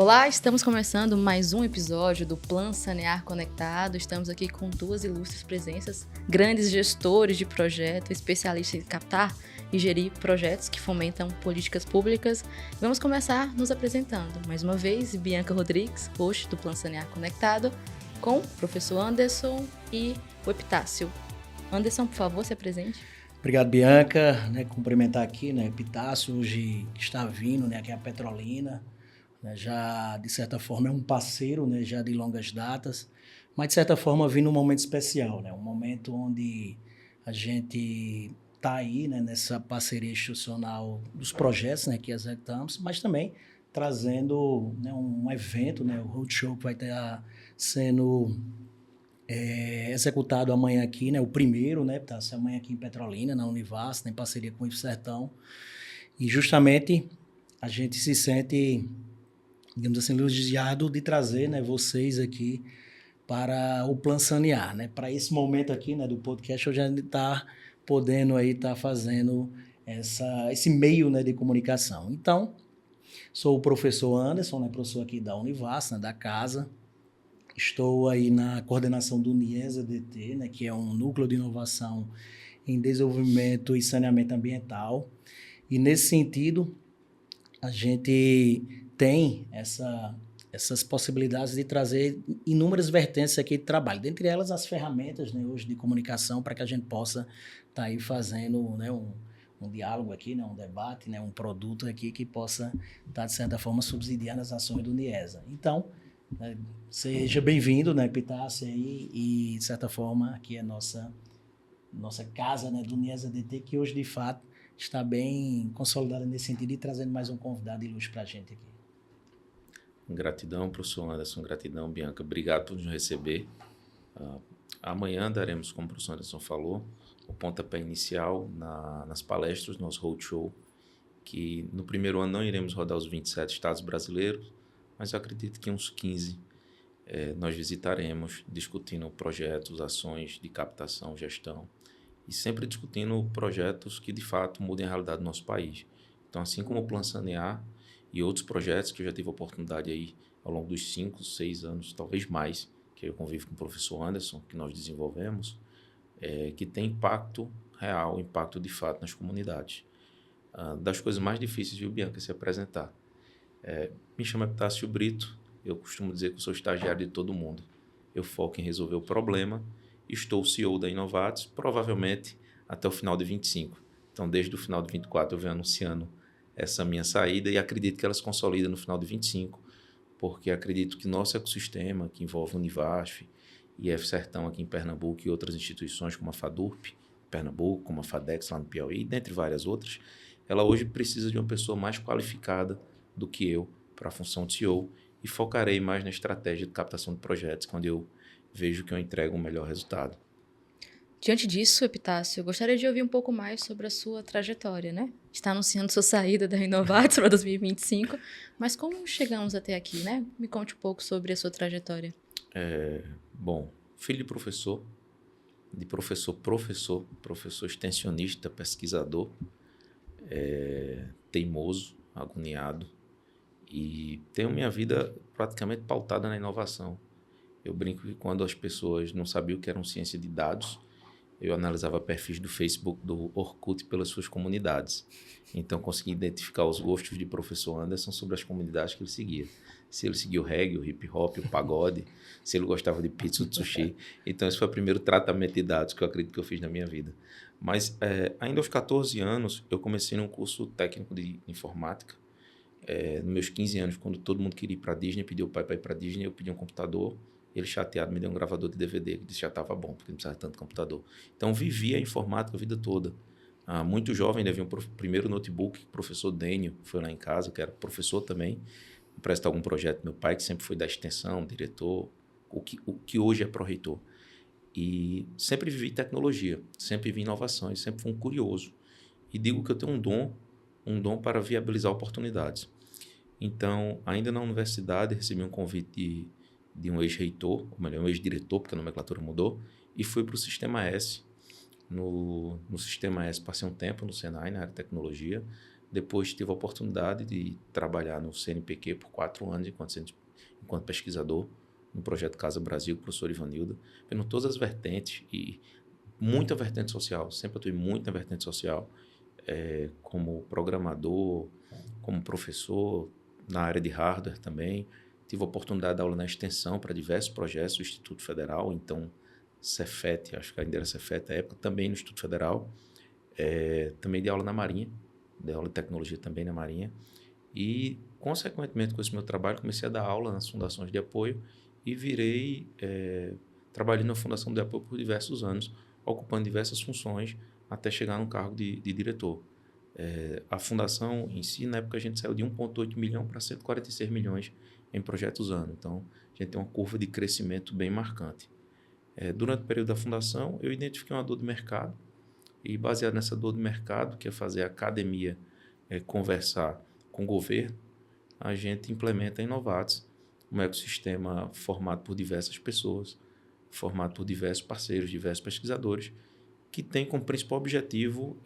Olá, estamos começando mais um episódio do Plan Sanear Conectado. Estamos aqui com duas ilustres presenças, grandes gestores de projeto, especialistas em captar e gerir projetos que fomentam políticas públicas. Vamos começar nos apresentando. Mais uma vez, Bianca Rodrigues, host do Plan Sanear Conectado, com o professor Anderson e o Epitácio. Anderson, por favor, se apresente. Obrigado, Bianca. Cumprimentar aqui, Epitácio, hoje está vindo, aqui é a Petrolina. Já, de certa forma, é um parceiro, já de longas datas, mas, de certa forma, vindo num momento especial, um momento onde a gente está aí, nessa parceria institucional dos projetos, que executamos, mas também trazendo um evento, o Roadshow, que vai estar sendo executado amanhã aqui, o primeiro, está amanhã aqui em Petrolina, na Univas, em parceria com o IFSertão, e justamente a gente se sente, digamos assim, elogiado de trazer, vocês aqui para o Plan Sanear, para esse momento aqui, do podcast, hoje a gente está podendo aí estar fazendo esse meio, de comunicação. Então, sou o professor Anderson, professor aqui da Univas, da casa. Estou aí na coordenação do NIESA-DT, que é um núcleo de inovação em desenvolvimento e saneamento ambiental. E, nesse sentido, a gente tem essas possibilidades de trazer inúmeras vertentes aqui de trabalho, dentre elas as ferramentas hoje de comunicação, para que a gente possa estar aí fazendo um diálogo aqui, um debate, um produto aqui que possa estar, de certa forma, subsidiando as ações do NIESA. Então, seja bem-vindo, Epitácio, aí, e, de certa forma, aqui é a nossa casa, do NIESA-DT, que hoje, de fato, está bem consolidada nesse sentido e trazendo mais um convidado ilustre para a gente aqui. Gratidão, professor Anderson, gratidão, Bianca. Obrigado por nos receber. Amanhã daremos, como o professor Anderson falou, o pontapé inicial nas palestras, nosso roadshow, que no primeiro ano não iremos rodar os 27 estados brasileiros, mas eu acredito que uns 15 nós visitaremos, discutindo projetos, ações de captação, gestão, e sempre discutindo projetos que, de fato, mudem a realidade do nosso país. Então, assim como o Plan Sanear e outros projetos que eu já tive a oportunidade aí ao longo dos 5, 6 anos, talvez mais, que eu convivo com o professor Anderson, que nós desenvolvemos, que tem impacto real, impacto de fato nas comunidades. Das coisas mais difíceis, viu, Bianca, se apresentar. Me chamo Epitácio Brito, eu costumo dizer que eu sou estagiário de todo mundo. Eu foco em resolver o problema. Estou CEO da Inovatis, provavelmente até o final de 25. Então, desde o final de 24, eu venho anunciando essa minha saída e acredito que ela se consolida no final de 25, porque acredito que nosso ecossistema, que envolve o Univasf e IFSertão aqui em Pernambuco e outras instituições como a FADURP, em Pernambuco, como a FADEX lá no Piauí, dentre várias outras, ela hoje precisa de uma pessoa mais qualificada do que eu para a função de CEO e focarei mais na estratégia de captação de projetos, quando eu vejo que eu entrego um melhor resultado. Diante disso, Epitácio, eu gostaria de ouvir um pouco mais sobre a sua trajetória, Está anunciando sua saída da Inovatis para 2025, mas como chegamos até aqui, Me conte um pouco sobre a sua trajetória. Bom, filho de professor extensionista, pesquisador, teimoso, agoniado, e tenho minha vida praticamente pautada na inovação. Eu brinco que quando as pessoas não sabiam o que era ciência de dados, eu analisava perfis do Facebook, do Orkut, pelas suas comunidades. Então, consegui identificar os gostos de professor Anderson sobre as comunidades que ele seguia. Se ele seguia o reggae, o hip hop, o pagode, se ele gostava de pizza ou de sushi. Então, esse foi o primeiro tratamento de dados que eu acredito que eu fiz na minha vida. Mas, ainda aos 14 anos, eu comecei num curso técnico de informática. Nos meus 15 anos, quando todo mundo queria ir para a Disney, pediu o pai para ir para a Disney, eu pedi um computador. Ele, chateado, me deu um gravador de DVD, que disse que já estava bom, porque não precisava tanto computador. Então, vivi a informática a vida toda. Muito jovem, ainda vi um primeiro notebook, que o professor Dênio foi lá em casa, que era professor também, emprestar algum projeto do meu pai, que sempre foi da extensão, diretor, o que hoje é pró-reitor. E sempre vivi tecnologia, sempre vivi inovações, sempre fui um curioso. E digo que eu tenho um dom para viabilizar oportunidades. Então, ainda na universidade, recebi um convite de um ex-reitor, ou melhor, um ex-diretor, porque a nomenclatura mudou, e fui para o Sistema S. No Sistema S, passei um tempo no Senai, na área de tecnologia, Depois tive a oportunidade de trabalhar no CNPq por 4 anos enquanto pesquisador no projeto Casa Brasil, professor Ivanilda, vendo todas as vertentes e muita vertente social, sempre atuei muito na vertente social, como programador, como professor, na área de hardware também. Tive a oportunidade de dar aula na extensão para diversos projetos do Instituto Federal, então Cefet, acho que ainda era Cefet à época, também no Instituto Federal. Também dei aula na Marinha, dei aula de tecnologia também na Marinha. E, consequentemente, com esse meu trabalho, comecei a dar aula nas fundações de apoio e trabalhei na Fundação de Apoio por diversos anos, ocupando diversas funções até chegar no cargo de diretor. A fundação em si, na época, a gente saiu de 1,8 milhão para 146 milhões em projetos ano. Então, a gente tem uma curva de crescimento bem marcante. Durante o período da fundação, eu identifiquei uma dor de mercado e, baseado nessa dor de mercado, que é fazer a academia conversar com o governo, a gente implementa a Inovatis, um ecossistema formado por diversas pessoas, formado por diversos parceiros, diversos pesquisadores, que tem como principal objetivo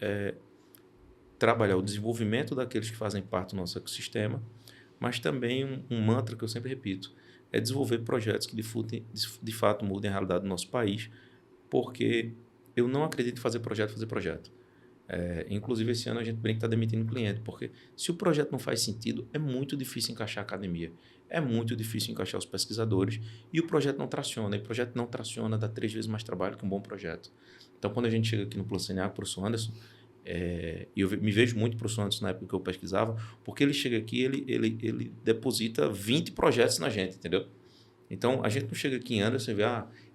trabalhar o desenvolvimento daqueles que fazem parte do nosso ecossistema, mas também um mantra que eu sempre repito, é desenvolver projetos que de fato mudem a realidade do nosso país, porque eu não acredito em fazer projeto. Inclusive, esse ano a gente brinca que está demitindo o cliente, porque se o projeto não faz sentido, é muito difícil encaixar a academia, é muito difícil encaixar os pesquisadores e o projeto não traciona. E o projeto não traciona, dá 3 vezes mais trabalho que um bom projeto. Então, quando a gente chega aqui no Plano CNA, o professor Anderson, e eu me vejo muito professor Anderson na época que eu pesquisava, porque ele chega aqui, ele deposita 20 projetos na gente, entendeu? Então, a gente não chega aqui em Anderson e vê,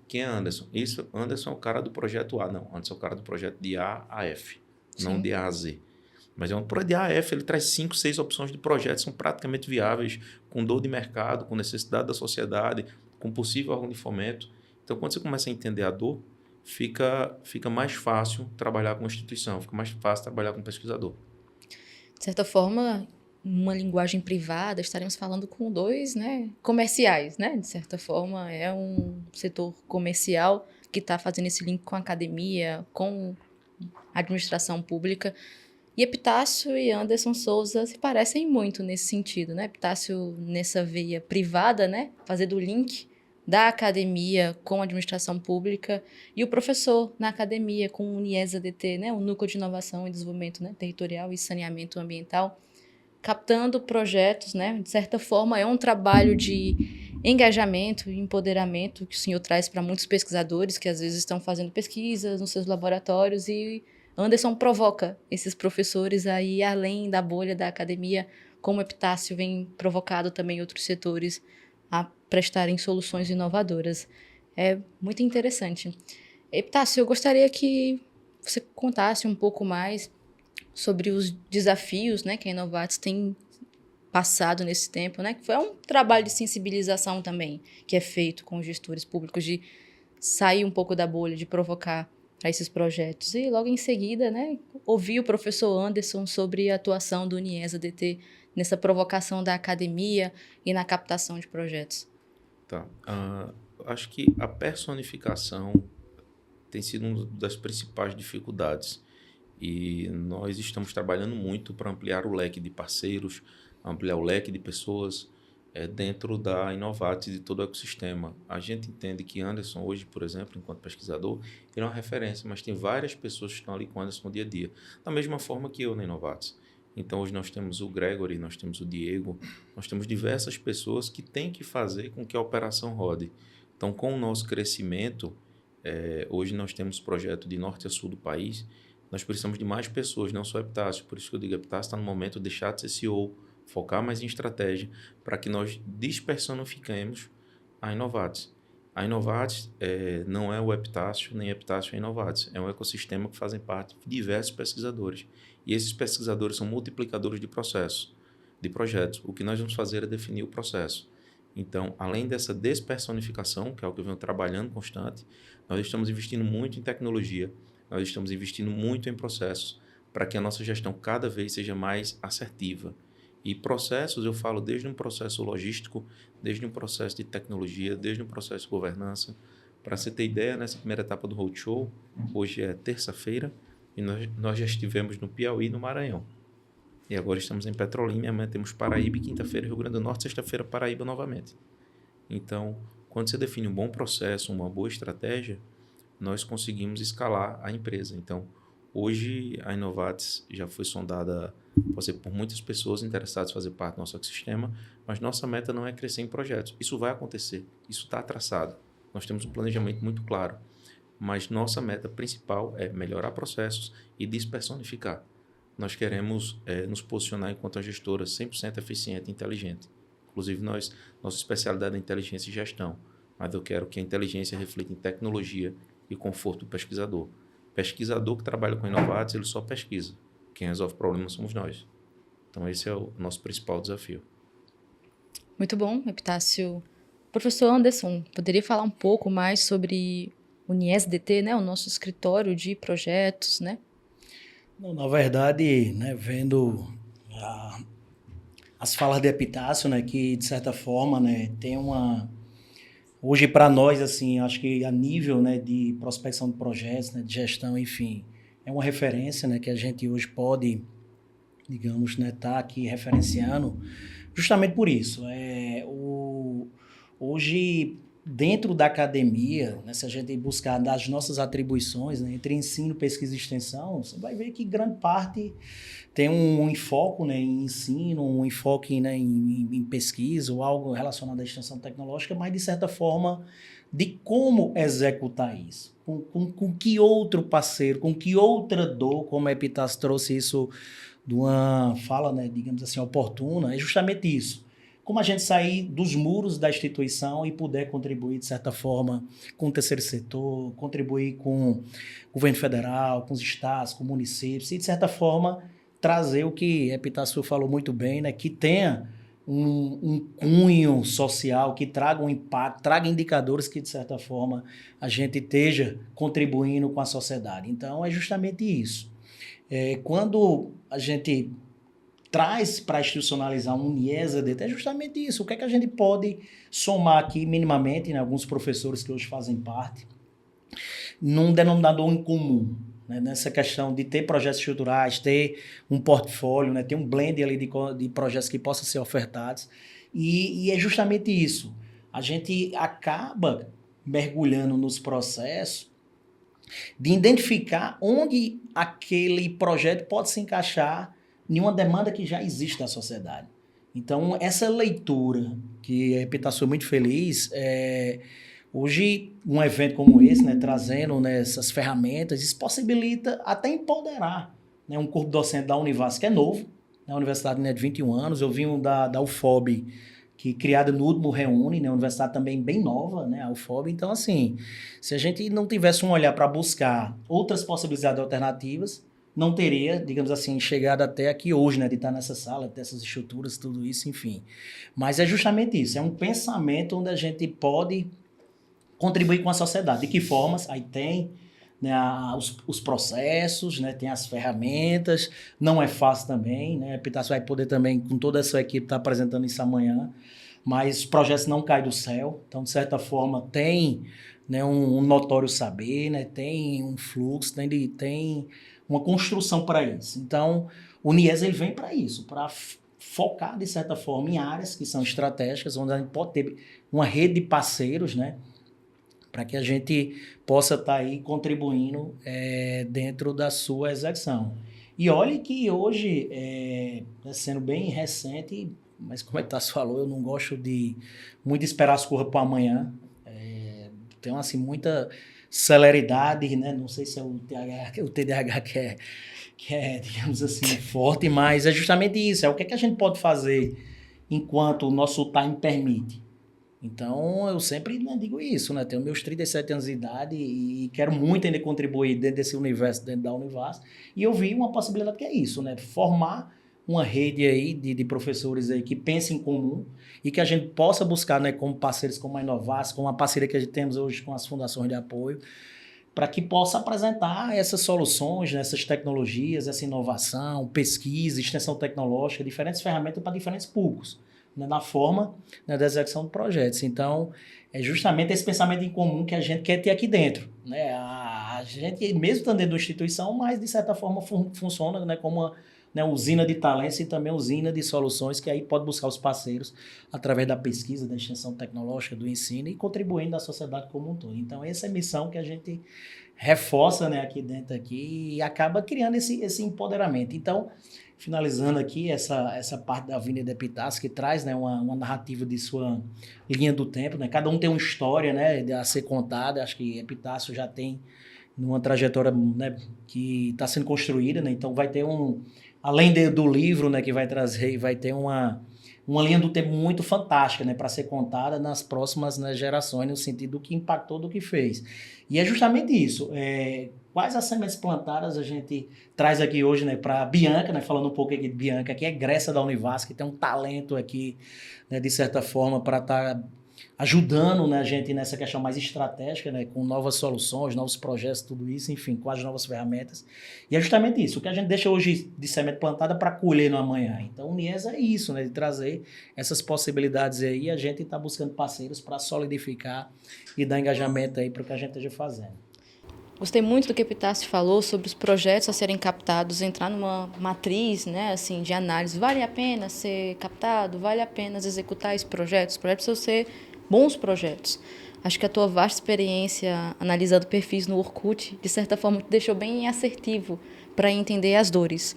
quem é Anderson? Anderson é o cara do projeto A. Não, Anderson é o cara do projeto de A a F. Sim. Não de A a Z. Mas é um projeto de A a F, ele traz 5, 6 opções de projetos, são praticamente viáveis, com dor de mercado, com necessidade da sociedade, com possível órgão de fomento. Então, quando você começa a entender a dor, fica mais fácil trabalhar com a instituição, fica mais fácil trabalhar com o pesquisador. De certa forma, uma linguagem privada, estaremos falando com 2, comerciais, De certa forma, é um setor comercial que está fazendo esse link com a academia, com a administração pública. E Epitácio e Anderson Souza se parecem muito nesse sentido, Epitácio nessa veia privada, fazendo o link da academia com a administração pública, e o professor na academia com o NIES-ADT, o Núcleo de Inovação e Desenvolvimento Territorial e Saneamento Ambiental, captando projetos, de certa forma é um trabalho de engajamento e empoderamento que o senhor traz para muitos pesquisadores que às vezes estão fazendo pesquisas nos seus laboratórios, e Anderson provoca esses professores aí além da bolha da academia, como Epitácio vem provocado também outros setores a prestarem soluções inovadoras. É muito interessante. Epitácio, eu gostaria que você contasse um pouco mais sobre os desafios, que a Inovatis tem passado nesse tempo, que foi um trabalho de sensibilização também, que é feito com os gestores públicos, de sair um pouco da bolha, de provocar para esses projetos. E logo em seguida, ouvir o professor Anderson sobre a atuação do NIES-ADT nessa provocação da academia e na captação de projetos. Tá. Acho que a personificação tem sido uma das principais dificuldades. E nós estamos trabalhando muito para ampliar o leque de parceiros, ampliar o leque de pessoas dentro da Inovatis e de todo o ecossistema. A gente entende que Anderson hoje, por exemplo, enquanto pesquisador, ele é uma referência, mas tem várias pessoas que estão ali com Anderson no dia a dia, da mesma forma que eu na Inovatis. Então, hoje nós temos o Gregory, nós temos o Diego, nós temos diversas pessoas que têm que fazer com que a operação rode. Então, com o nosso crescimento, hoje nós temos projeto de norte a sul do país, nós precisamos de mais pessoas, não só Epitácio. Por isso que eu digo, Epitácio está no momento de deixar de ser CEO, focar mais em estratégia, para que nós despersonifiquemos a Inovatis. A Inovatis não é o Epitácio, nem Epitácio é a Inovatis. É um ecossistema que fazem parte de diversos pesquisadores. E esses pesquisadores são multiplicadores de processos, de projetos. O que nós vamos fazer é definir o processo. Então, além dessa despersonificação, que é o que eu venho trabalhando constante, nós estamos investindo muito em tecnologia, nós estamos investindo muito em processos, para que a nossa gestão cada vez seja mais assertiva. E processos, eu falo desde um processo logístico, desde um processo de tecnologia, desde um processo de governança. Para você ter ideia, nessa primeira etapa do Roadshow, hoje é terça-feira, e nós já estivemos no Piauí e no Maranhão. E agora estamos em Petrolina, amanhã temos Paraíba e quinta-feira Rio Grande do Norte, sexta-feira Paraíba novamente. Então, quando você define um bom processo, uma boa estratégia, nós conseguimos escalar a empresa. Então, hoje a Inovatis já foi sondada por muitas pessoas interessadas em fazer parte do nosso ecossistema, mas nossa meta não é crescer em projetos. Isso vai acontecer, isso está traçado. Nós temos um planejamento muito claro, mas nossa meta principal é melhorar processos e despersonificar. Nós queremos nos posicionar enquanto uma gestora 100% eficiente e inteligente. Inclusive, nossa especialidade é inteligência e gestão, mas eu quero que a inteligência reflita em tecnologia e conforto do pesquisador. Pesquisador que trabalha com Inovatis, ele só pesquisa. Quem resolve problemas somos nós. Então, esse é o nosso principal desafio. Muito bom, Epitácio. Professor Anderson, poderia falar um pouco mais sobre o NIES-DT, né? O nosso escritório de projetos, né? Não, na verdade, né, vendo as falas de Epitácio, né, que de certa forma, né, tem uma... Hoje, para nós, assim, acho que a nível, né, de prospecção de projetos, né, de gestão, enfim, é uma referência, né, que a gente hoje pode, digamos, né, tá aqui referenciando justamente por isso. Hoje, dentro da academia, né, se a gente buscar das nossas atribuições, né, entre ensino, pesquisa e extensão, você vai ver que grande parte tem um enfoque, né, em ensino, um enfoque, né, em pesquisa ou algo relacionado à extensão tecnológica, mas de certa forma de como executar isso. Com que outro parceiro, com que outra dor, como a Epitácio trouxe isso de uma fala, né, digamos assim, oportuna, é justamente isso. Como a gente sair dos muros da instituição e puder contribuir, de certa forma, com o terceiro setor, contribuir com o governo federal, com os estados, com municípios, e, de certa forma, trazer o que Epitácio falou muito bem, né, que tenha um cunho social, que traga um impacto, traga indicadores que, de certa forma, a gente esteja contribuindo com a sociedade. Então, é justamente isso. Quando a gente traz para institucionalizar um NIES-ADT, é justamente isso. O que é que a gente pode somar aqui minimamente, né, alguns professores que hoje fazem parte, num denominador em comum, né, nessa questão de ter projetos estruturais, ter um portfólio, né, ter um blend ali de projetos que possam ser ofertados. E é justamente isso. A gente acaba mergulhando nos processos de identificar onde aquele projeto pode se encaixar em uma demanda que já existe na sociedade. Então, essa leitura, que a Epitácio foi muito feliz, hoje, um evento como esse, né, trazendo, né, essas ferramentas, isso possibilita até empoderar, né, um corpo docente da Univas, que é novo, na universidade, né, de 21 anos, eu vim da UFOB, que criada no último Reúne, né, universidade também bem nova, né, a UFOB. Então, assim, se a gente não tivesse um olhar para buscar outras possibilidades alternativas, não teria, digamos assim, chegado até aqui hoje, né, de estar nessa sala, de ter essas estruturas, tudo isso, enfim. Mas é justamente isso, é um pensamento onde a gente pode contribuir com a sociedade. De que formas? Aí tem, né, os processos, né, tem as ferramentas, não é fácil também, né, a Epitácio vai poder também, com toda essa equipe, estar apresentando isso amanhã, mas os projetos não caem do céu, então, de certa forma, tem, né, um notório saber, né, tem um fluxo, tem uma construção para isso. Então, o NIES ele vem para isso, para focar, de certa forma, em áreas que são estratégicas, onde a gente pode ter uma rede de parceiros, né, para que a gente possa estar aí contribuindo dentro da sua execução. E olhe que hoje, sendo bem recente, mas como a Epitácio falou, eu não gosto de muito esperar as coisas para amanhã. Tem assim, muita celeridade, né? Não sei se é o TDAH que é, digamos assim, forte, mas é justamente isso. É o que é que a gente pode fazer enquanto o nosso time permite. Então, eu sempre, né, digo isso, né? Tenho meus 37 anos de idade e quero muito ainda contribuir dentro desse universo, dentro da Univas. E eu vi uma possibilidade que é isso, né? Formar uma rede aí de professores aí que pensem em comum e que a gente possa buscar, né, como parceiros como a Inovas, como a parceria que a gente temos hoje com as fundações de apoio, para que possa apresentar essas soluções, né, essas tecnologias, essa inovação, pesquisa, extensão tecnológica, diferentes ferramentas para diferentes públicos, né, na forma, né, da execução de projetos. Então, é justamente esse pensamento em comum que a gente quer ter aqui dentro, né? A A gente, mesmo estando dentro da instituição, mas de certa forma funciona, né, como uma, né, usina de talentos e também usina de soluções, que aí pode buscar os parceiros através da pesquisa, da extensão tecnológica, do ensino e contribuindo à sociedade como um todo. Então, essa é a missão que a gente reforça, né, aqui dentro aqui, e acaba criando esse empoderamento. Então, finalizando aqui essa parte da Avenida Epitácio, que traz, né, uma narrativa de sua linha do tempo, né? Cada um tem uma história, né, a ser contada. Acho que Epitácio já tem uma trajetória, né, que está sendo construída, né? Então vai ter além do livro, né, que vai trazer, vai ter uma linha do tempo muito fantástica, né, para ser contada nas próximas, né, gerações, no sentido do que impactou, do que fez. E é justamente isso. Quais as sementes plantadas a gente traz aqui hoje, né, para Bianca, né, falando um pouco aqui de Bianca, que é egressa da Univasf, que tem um talento aqui, né, de certa forma, para estar ajudando, né, a gente nessa questão mais estratégica, né, com novas soluções, novos projetos, tudo isso, enfim, com as novas ferramentas. E é justamente isso, o que a gente deixa hoje de semente plantada para colher no amanhã. Então, o Nies é isso, né, de trazer essas possibilidades aí, e a gente está buscando parceiros para solidificar e dar engajamento aí para o que a gente esteja fazendo. Gostei muito do que o Epitácio falou sobre os projetos a serem captados, entrar numa matriz, né, assim, de análise. Vale a pena ser captado? Vale a pena executar esses projetos? Os projetos precisam ser bons projetos. Acho que a tua vasta experiência analisando perfis no Orkut, de certa forma, te deixou bem assertivo para entender as dores.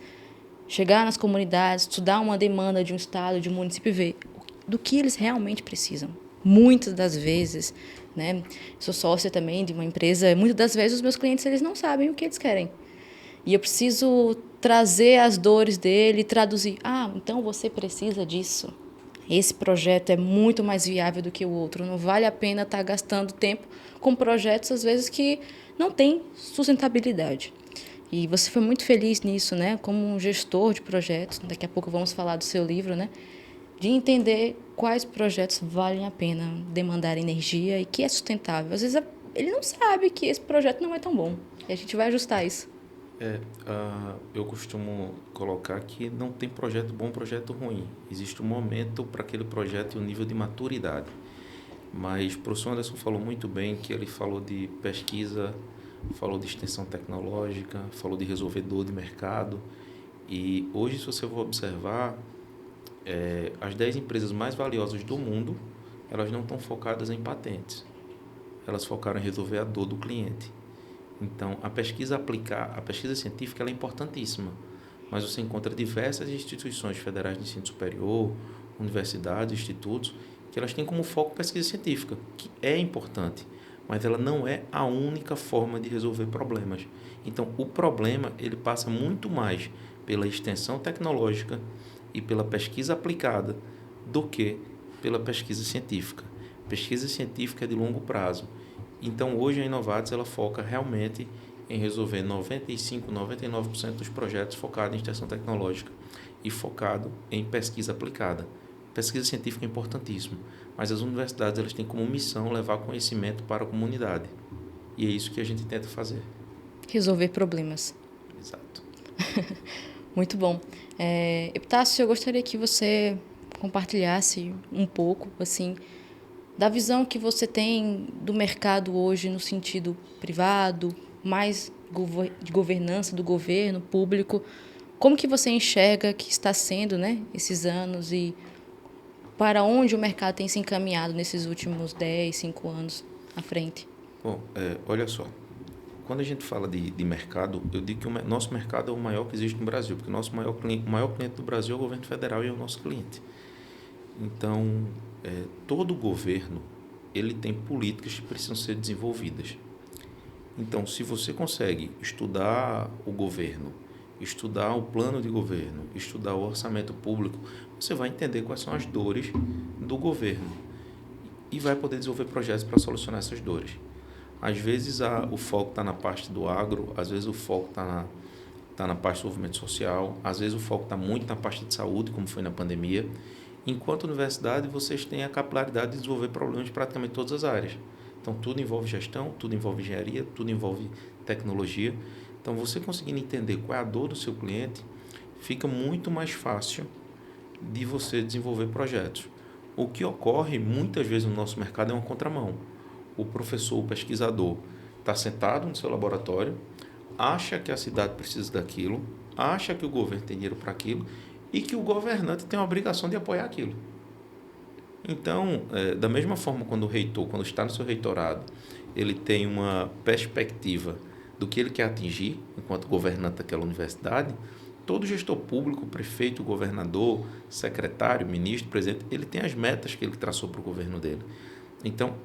Chegar nas comunidades, estudar uma demanda de um estado, de um município e ver do que eles realmente precisam. Muitas das vezes, né, sou sócia também de uma empresa, muitas das vezes os meus clientes eles não sabem o que eles querem. E eu preciso trazer as dores dele e traduzir. Ah, então você precisa disso. Esse projeto é muito mais viável do que o outro. Não vale a pena estar gastando tempo com projetos, às vezes, que não têm sustentabilidade. E você foi muito feliz nisso, né? Como um gestor de projetos. Daqui a pouco vamos falar do seu livro, né? De entender quais projetos valem a pena demandar energia e que é sustentável. Às vezes ele não sabe que esse projeto não é tão bom. E a gente vai ajustar isso. Eu costumo colocar que não tem projeto bom, projeto ruim. Existe um momento para aquele projeto e um nível de maturidade. Mas o professor Anderson falou muito bem que ele falou de pesquisa, falou de extensão tecnológica, falou de resolver dor de mercado. E hoje, se você for observar, as 10 empresas mais valiosas do mundo, elas não estão focadas em patentes. Elas focaram em resolver a dor do cliente. Então, a pesquisa científica ela é importantíssima, mas você encontra diversas instituições federais de ensino superior, universidades, institutos, que elas têm como foco pesquisa científica, que é importante, mas ela não é a única forma de resolver problemas. Então, o problema ele passa muito mais pela extensão tecnológica e pela pesquisa aplicada do que pela pesquisa científica. Pesquisa científica é de longo prazo. Então, hoje a Inovatis ela foca realmente em resolver 95%, 99% dos projetos focados em extensão tecnológica e focado em pesquisa aplicada. Pesquisa científica é importantíssimo, mas as universidades elas têm como missão levar conhecimento para a comunidade. E é isso que a gente tenta fazer. Resolver problemas. Exato. Muito bom. Epitácio, eu gostaria que você compartilhasse um pouco, assim, da visão que você tem do mercado hoje no sentido privado, mais de governança do governo público. Como que você enxerga que está sendo, né, esses anos e para onde o mercado tem se encaminhado nesses últimos 10, 5 anos à frente? Bom, olha só. Quando a gente fala de mercado, eu digo que o nosso mercado é o maior que existe no Brasil, porque o maior cliente do Brasil é o governo federal e é o nosso cliente. Então, todo governo ele tem políticas que precisam ser desenvolvidas. Então, se você consegue estudar o governo, estudar o plano de governo, estudar o orçamento público, você vai entender quais são as dores do governo e vai poder desenvolver projetos para solucionar essas dores. Às vezes o foco está na parte do agro, às vezes o foco está na parte do desenvolvimento social, às vezes o foco está muito na parte de saúde, como foi na pandemia. Enquanto universidade, vocês têm a capilaridade de desenvolver problemas de praticamente todas as áreas. Então, tudo envolve gestão, tudo envolve engenharia, tudo envolve tecnologia. Então, você conseguindo entender qual é a dor do seu cliente, fica muito mais fácil de você desenvolver projetos. O que ocorre muitas vezes no nosso mercado é uma contramão. O professor, o pesquisador, está sentado no seu laboratório, acha que a cidade precisa daquilo, acha que o governo tem dinheiro para aquilo e que o governante tem a obrigação de apoiar aquilo. Então, da mesma forma, quando o reitor, quando está no seu reitorado, ele tem uma perspectiva do que ele quer atingir enquanto governante daquela universidade, todo gestor público, prefeito, governador, secretário, ministro, presidente, ele tem as metas que ele traçou para o governo dele. Então,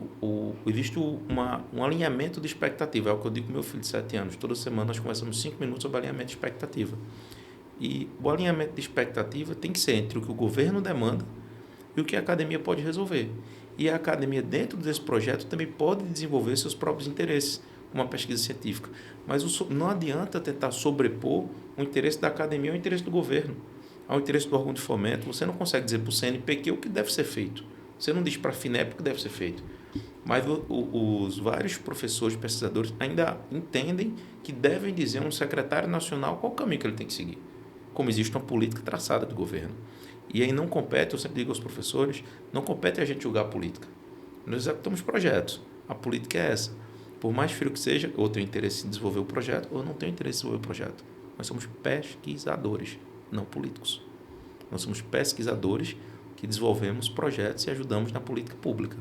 existe um alinhamento de expectativa. É o que eu digo para o meu filho de 7 anos. Toda semana nós conversamos 5 minutos sobre alinhamento de expectativa. E o alinhamento de expectativa tem que ser entre o que o governo demanda e o que a academia pode resolver. E a academia, dentro desse projeto, também pode desenvolver seus próprios interesses, uma pesquisa científica. Mas não adianta tentar sobrepor o interesse da academia ao interesse do governo, ao interesse do órgão de fomento. Você não consegue dizer para o CNPq o que deve ser feito. Você não diz para a FINEP o que deve ser feito. Mas os vários professores, pesquisadores, ainda entendem que devem dizer a um secretário nacional qual o caminho que ele tem que seguir, como existe uma política traçada do governo. E aí não compete, eu sempre digo aos professores, não compete a gente julgar a política. Nós executamos projetos. A política é essa. Por mais frio que seja, ou tenho interesse em desenvolver o projeto, ou não tenho interesse em desenvolver o projeto. Nós somos pesquisadores, não políticos. Nós somos pesquisadores que desenvolvemos projetos e ajudamos na política pública.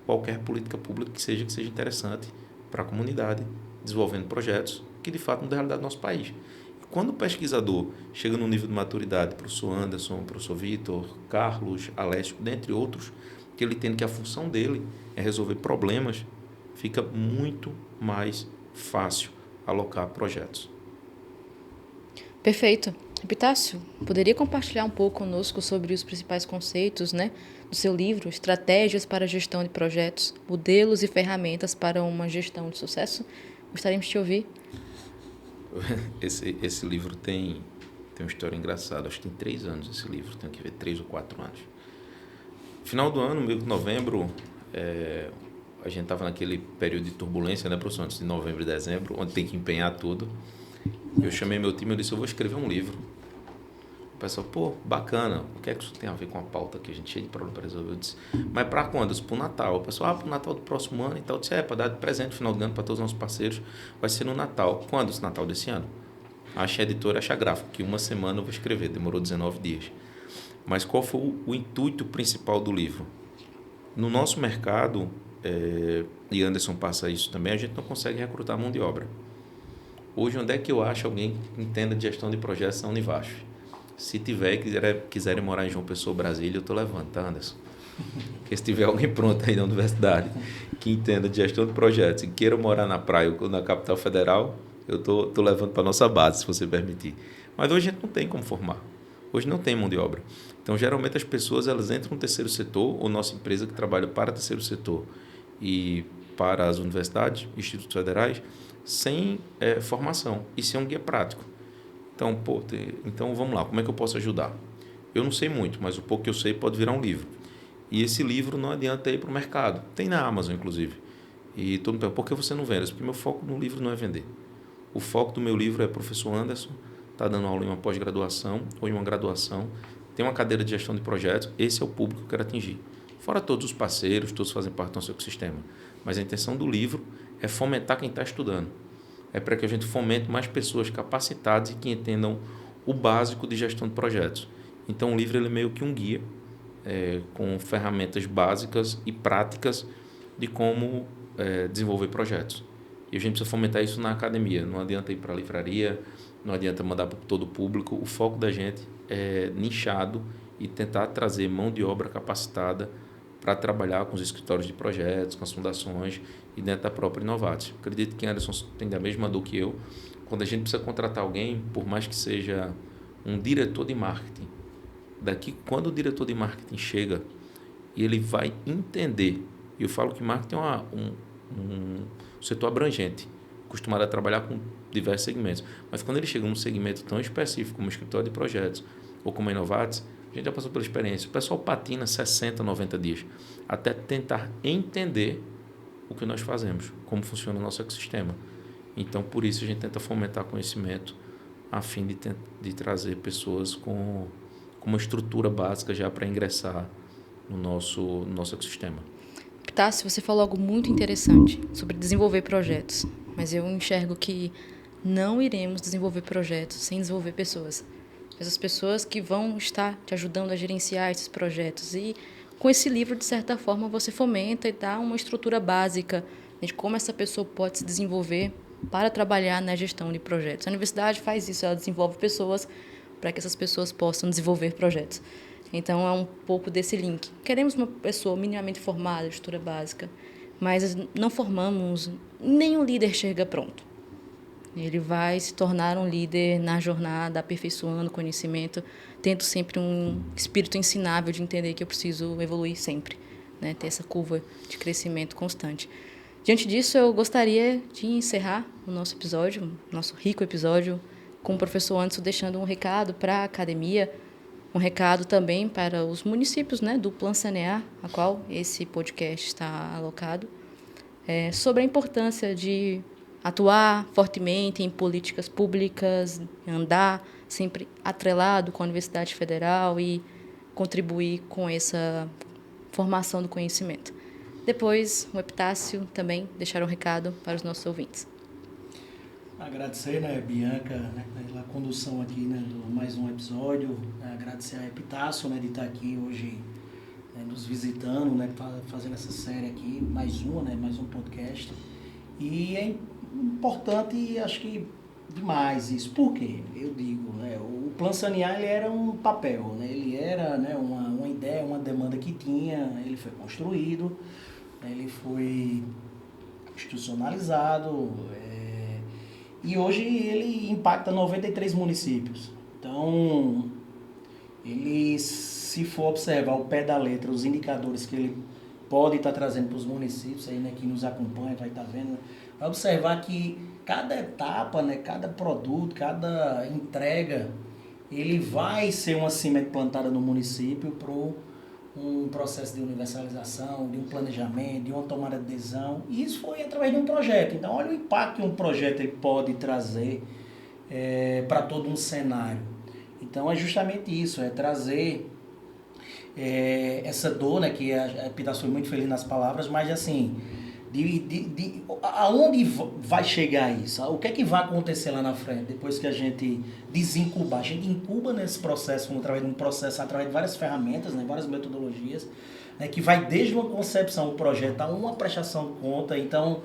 Qualquer política pública que seja interessante para a comunidade, desenvolvendo projetos que de fato mudam a realidade do nosso país. E quando o pesquisador chega no nível de maturidade, professor Anderson, professor Vitor, Carlos, Alessio, dentre outros, que ele entende que a função dele é resolver problemas, fica muito mais fácil alocar projetos. Perfeito. Epitácio, poderia compartilhar um pouco conosco sobre os principais conceitos, né, do seu livro, Estratégias para a Gestão de Projetos, Modelos e Ferramentas para uma Gestão de Sucesso? Gostaríamos de te ouvir. Esse livro tem uma história engraçada. Acho que tem 3 anos esse livro, tenho que ver, 3 ou 4 anos. Final do ano, meio de novembro, a gente estava naquele período de turbulência, né, professor? Antes de novembro e dezembro, onde tem que empenhar tudo. Eu chamei meu time e disse, eu vou escrever um livro. O pessoal, pô, bacana, o que é que isso tem a ver com a pauta aqui? A gente cheio de problema para resolver. Eu disse, mas para quando? Eu disse, para o Natal. O pessoal, para o Natal do próximo ano e tal. Eu disse, para dar de presente no final do ano para todos os nossos parceiros, vai ser no Natal. Quando esse Natal desse ano? Acha a editora, acha a gráfica, que uma semana eu vou escrever, demorou 19 dias. Mas qual foi o intuito principal do livro? No nosso mercado, e Anderson passa isso também, a gente não consegue recrutar mão de obra. Hoje, onde é que eu acho alguém que entenda de gestão de projetos na Univasf? Se tiver e quiserem morar em João Pessoa, Brasília, eu estou levando, tá, Anderson? Porque se tiver alguém pronto aí na universidade que entenda de gestão de projetos e queira morar na praia ou na capital federal, eu estou levando para a nossa base, se você permitir. Mas hoje a gente não tem como formar. Hoje não tem mão de obra. Então, geralmente, as pessoas elas entram no terceiro setor, ou nossa empresa que trabalha para o terceiro setor e para as universidades, institutos federais, sem formação e sem um guia prático. Então, então, vamos lá, como é que eu posso ajudar? Eu não sei muito, mas o pouco que eu sei pode virar um livro. E esse livro não adianta ir para o mercado. Tem na Amazon, inclusive. E todo mundo pergunta, por que você não vende? Porque meu foco no livro não é vender. O foco do meu livro é professor Anderson, está dando aula em uma pós-graduação ou em uma graduação, tem uma cadeira de gestão de projetos, esse é o público que eu quero atingir. Fora todos os parceiros, todos fazem parte do nosso ecossistema. Mas a intenção do livro é fomentar quem está estudando. É para que a gente fomente mais pessoas capacitadas e que entendam o básico de gestão de projetos. Então, o livro ele é meio que um guia com ferramentas básicas e práticas de como desenvolver projetos. E a gente precisa fomentar isso na academia. Não adianta ir para a livraria, não adianta mandar para todo o público. O foco da gente é nichado e tentar trazer mão de obra capacitada para trabalhar com os escritórios de projetos, com as fundações e dentro da própria Inovatis. Acredito que Anderson tem a mesma dor que eu. Quando a gente precisa contratar alguém, por mais que seja um diretor de marketing, quando o diretor de marketing chega e ele vai entender, e eu falo que marketing é um setor abrangente, acostumado a trabalhar com diversos segmentos, mas quando ele chega num segmento tão específico como o escritório de projetos ou como a Inovatis, a gente já passou pela experiência, o pessoal patina 60, 90 dias até tentar entender o que nós fazemos, como funciona o nosso ecossistema. Então, por isso, a gente tenta fomentar conhecimento a fim de trazer pessoas com uma estrutura básica já para ingressar no nosso ecossistema. Epitácio, você falou algo muito interessante sobre desenvolver projetos, mas eu enxergo que não iremos desenvolver projetos sem desenvolver pessoas. Essas pessoas que vão estar te ajudando a gerenciar esses projetos. E com esse livro, de certa forma, você fomenta e dá uma estrutura básica de como essa pessoa pode se desenvolver para trabalhar na gestão de projetos. A universidade faz isso, ela desenvolve pessoas para que essas pessoas possam desenvolver projetos. Então, é um pouco desse link. Queremos uma pessoa minimamente formada, estrutura básica, mas não formamos, nenhum líder chega pronto. Ele vai se tornar um líder na jornada, aperfeiçoando o conhecimento, tendo sempre um espírito ensinável de entender que eu preciso evoluir sempre, né? Ter essa curva de crescimento constante. Diante disso, eu gostaria de encerrar o nosso episódio, nosso rico episódio, com o professor Anderson deixando um recado para a academia, um recado também para os municípios, né, do Plan Sanear, a qual esse podcast está alocado, sobre a importância de atuar fortemente em políticas públicas, andar sempre atrelado com a Universidade Federal e contribuir com essa formação do conhecimento. Depois, o Epitácio também deixar um recado para os nossos ouvintes. Agradecer, né, Bianca, né, pela condução aqui, né, do mais um episódio. Agradecer a Epitácio, né, de estar aqui hoje, né, nos visitando, né, fazendo essa série aqui, mais um podcast. E é importante, acho que demais isso. Por quê? Eu digo, né, o Plan Sanear, ele era um papel, né, ele era, né, uma ideia, uma demanda que tinha, ele foi construído, ele foi institucionalizado, e hoje ele impacta 93 municípios. Então, ele, se for observar ao pé da letra os indicadores que ele pode estar trazendo para os municípios, aí, né, que nos acompanha, vai estar vendo, vai observar que cada etapa, né, cada produto, cada entrega, ele vai ser uma semente plantada no município para um processo de universalização, de um planejamento, de uma tomada de decisão. E isso foi através de um projeto. Então, olha o impacto que um projeto ele pode trazer para todo um cenário. Então, é justamente isso, é trazer essa dor, né, que a Epitácio foi muito feliz nas palavras, mas assim, aonde vai chegar isso? O que é que vai acontecer lá na frente, depois que a gente desincubar? A gente incuba nesse processo, através de um processo, através de várias ferramentas, né, várias metodologias, né, que vai desde uma concepção, um projeto, a uma prestação de conta. Então,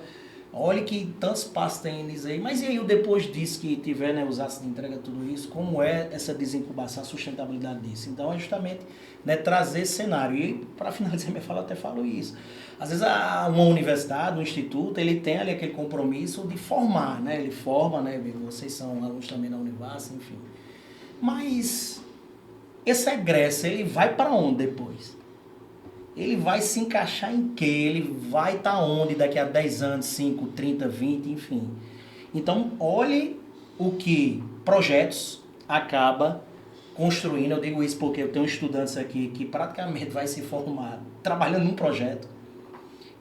olha que tantos passos tem nisso aí. Mas e aí, depois disso que tiver, né, os atos de entrega, tudo isso, como é essa desincubação, a sustentabilidade disso? Então, é justamente, né, trazer esse cenário. E, para finalizar minha fala, até falo isso. Às vezes, uma universidade, um instituto, ele tem ali aquele compromisso de formar, né? Ele forma, né? Vocês são alunos também da Univas, enfim. Mas, esse egresso, ele vai para onde depois? Ele vai se encaixar em quê? Ele vai estar onde daqui a 10 anos, 5, 30, 20, enfim. Então, olhe o que projetos acaba construindo. Eu digo isso porque eu tenho estudantes aqui que praticamente vai se formar trabalhando num projeto.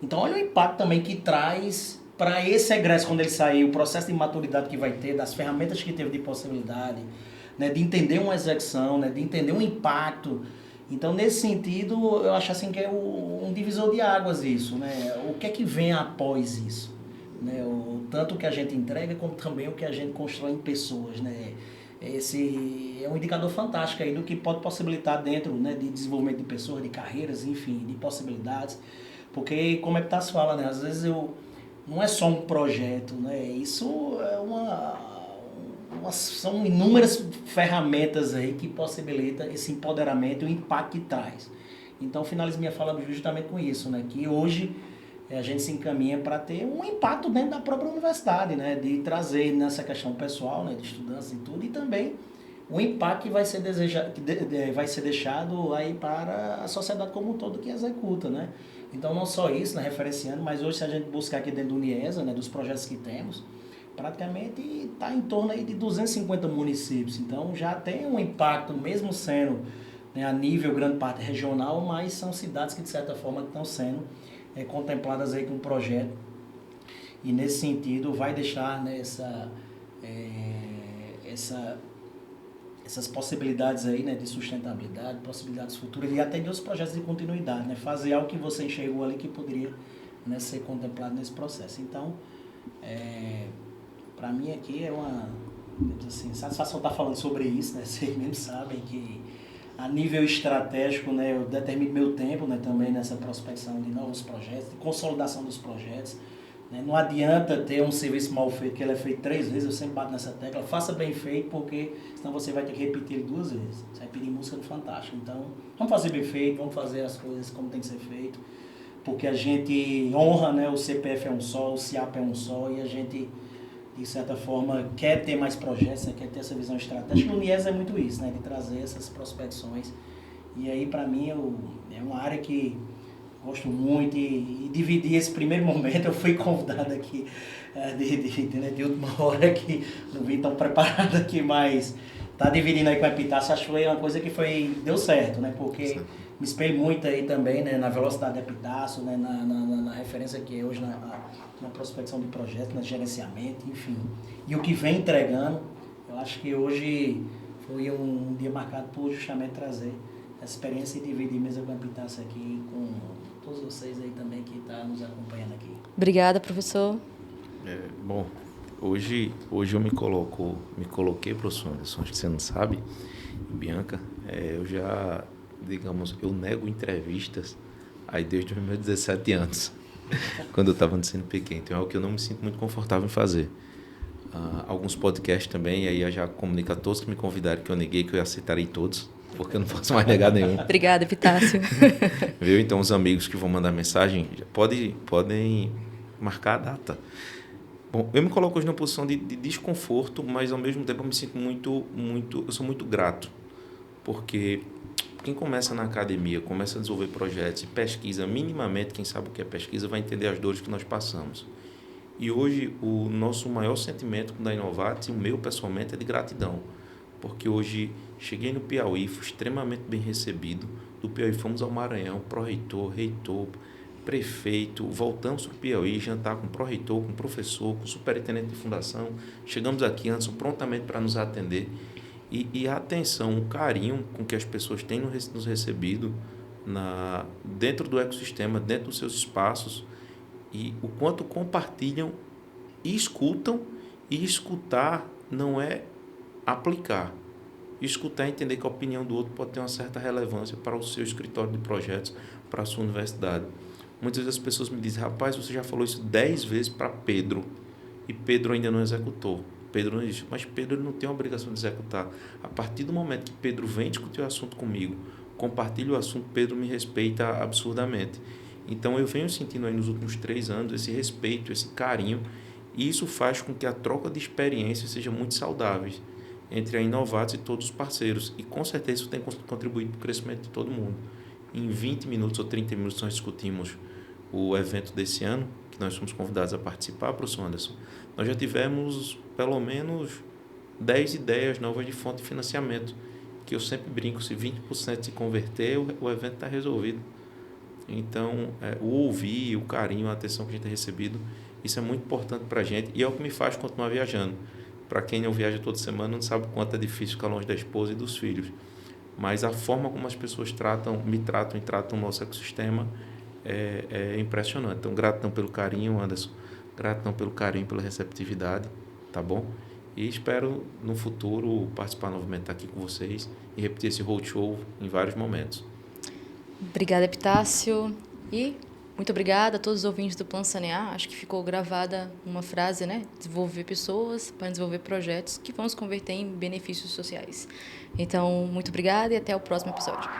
Então, olha o impacto também que traz para esse egresso, quando ele sair, o processo de maturidade que vai ter, das ferramentas que teve de possibilidade, né, de entender uma execução, né, de entender um impacto. Então, nesse sentido, eu acho assim que é um divisor de águas isso, né? O que é que vem após isso? Né? Tanto o que a gente entrega, como também o que a gente constrói em pessoas, né? Esse é um indicador fantástico aí do que pode possibilitar dentro, né, de desenvolvimento de pessoas, de carreiras, enfim, de possibilidades. Porque, como Epitácio fala, né? Às vezes não é só um projeto, né? Isso é são inúmeras ferramentas aí que possibilitam esse empoderamento e o impacto que traz. Então, finalizo minha fala justamente com isso, né? Que hoje a gente se encaminha para ter um impacto dentro da própria universidade, né? De trazer nessa questão pessoal, né? De estudantes e tudo, e também o impacto que vai ser vai ser deixado aí para a sociedade como um todo que executa, né? Então, não só isso, né, referenciando, mas hoje, se a gente buscar aqui dentro do Uniesa, né, dos projetos que temos, praticamente está em torno aí de 250 municípios. Então, já tem um impacto, mesmo sendo, né, a nível grande parte regional, mas são cidades que, de certa forma, estão sendo contempladas aí com o projeto. E, nesse sentido, vai deixar, né, essas possibilidades aí, né, de sustentabilidade, possibilidades futuras e até de outros projetos de continuidade, né, fazer algo que você enxergou ali que poderia, né, ser contemplado nesse processo. Então, para mim aqui é uma, assim, satisfação estar falando sobre isso, né, vocês mesmos sabem que a nível estratégico, né, eu determino meu tempo, né, também nessa prospecção de novos projetos, de consolidação dos projetos. Não adianta ter um serviço mal feito, que ele é feito 3 vezes, eu sempre bato nessa tecla, faça bem feito, porque senão você vai ter que repetir ele 2 vezes. Você vai pedir música do Fantástico. Então, vamos fazer bem feito, vamos fazer as coisas como tem que ser feito, porque a gente honra, né, o CPF é um só, o CIAP é um só, e a gente, de certa forma, quer ter mais projetos, né, quer ter essa visão estratégica. O UNIES é muito isso, né, de trazer essas prospecções. E aí, para mim, é uma área que gosto muito e dividir esse primeiro momento. Eu fui convidado aqui de última hora, que não vim tão preparado aqui, mas tá dividindo aí com a Epitácio, acho que foi uma coisa que deu certo, né? Porque me espelho muito aí também, né, na velocidade da Epitácio, né, na referência que é hoje na prospecção de projetos, no gerenciamento, enfim. E o que vem entregando, eu acho que hoje foi um dia marcado por justamente trazer essa experiência e dividir mesmo com a Epitácio aqui, com todos vocês aí também que estão nos acompanhando aqui. Obrigada, professor. Bom, hoje eu me coloquei, professor Anderson, acho que você não sabe, Bianca, eu já, digamos, eu nego entrevistas aí desde os meus 17 anos, quando eu estava no ensino pequeno, então é algo que eu não me sinto muito confortável em fazer. Alguns podcasts também, aí eu já comunico a todos que me convidaram que eu neguei, que eu aceitarei todos, porque eu não posso mais negar nenhum. Obrigada, Epitácio. Viu? Então, os amigos que vão mandar mensagem podem marcar a data. Bom, eu me coloco hoje numa posição de desconforto, mas ao mesmo tempo eu me sinto eu sou muito grato, porque quem começa na academia, começa a desenvolver projetos e pesquisa minimamente, quem sabe o que é pesquisa, vai entender as dores que nós passamos. E hoje o nosso maior sentimento da Inovatis, e o meu pessoalmente, é de gratidão. Porque hoje cheguei no Piauí, fui extremamente bem recebido. Do Piauí fomos ao Maranhão, pró-reitor, reitor, prefeito, voltamos para o Piauí, jantar com o pró-reitor, com o professor, com o superintendente de fundação. Chegamos aqui, Anderson, prontamente para nos atender. E a atenção, o carinho com que as pessoas têm nos recebido dentro do ecossistema, dentro dos seus espaços, e o quanto compartilham e escutam, e escutar não é aplicar. Escutar e entender que a opinião do outro pode ter uma certa relevância para o seu escritório de projetos, para a sua universidade. Muitas vezes as pessoas me dizem, rapaz, você já falou isso 10 vezes para Pedro, e Pedro ainda não executou. Pedro não existe, mas Pedro não tem a obrigação de executar. A partir do momento que Pedro vem discutir o assunto comigo, compartilha o assunto, Pedro me respeita absurdamente. Então eu venho sentindo aí nos últimos 3 anos esse respeito, esse carinho, e isso faz com que a troca de experiências seja muito saudável entre a Inovatis e todos os parceiros. E com certeza isso tem contribuído para o crescimento de todo mundo. Em 20 minutos ou 30 minutos nós discutimos o evento desse ano, que nós fomos convidados a participar, professor Anderson. Nós já tivemos pelo menos 10 ideias novas de fonte de financiamento, que eu sempre brinco, se 20% se converter, o evento está resolvido. Então, o ouvir, o carinho, a atenção que a gente tem recebido, isso é muito importante para a gente e é o que me faz continuar viajando. Para quem não viaja toda semana, não sabe o quanto é difícil ficar longe da esposa e dos filhos. Mas a forma como as pessoas me tratam e tratam o nosso ecossistema é impressionante. Então, gratidão pelo carinho, Anderson. Gratidão pelo carinho, pela receptividade, tá bom? E espero, no futuro, participar novamente aqui com vocês e repetir esse roadshow em vários momentos. Obrigada, Epitácio. E muito obrigada a todos os ouvintes do Plan Sanear. Acho que ficou gravada uma frase, né? Desenvolver pessoas para desenvolver projetos que vão se converter em benefícios sociais. Então, muito obrigada e até o próximo episódio.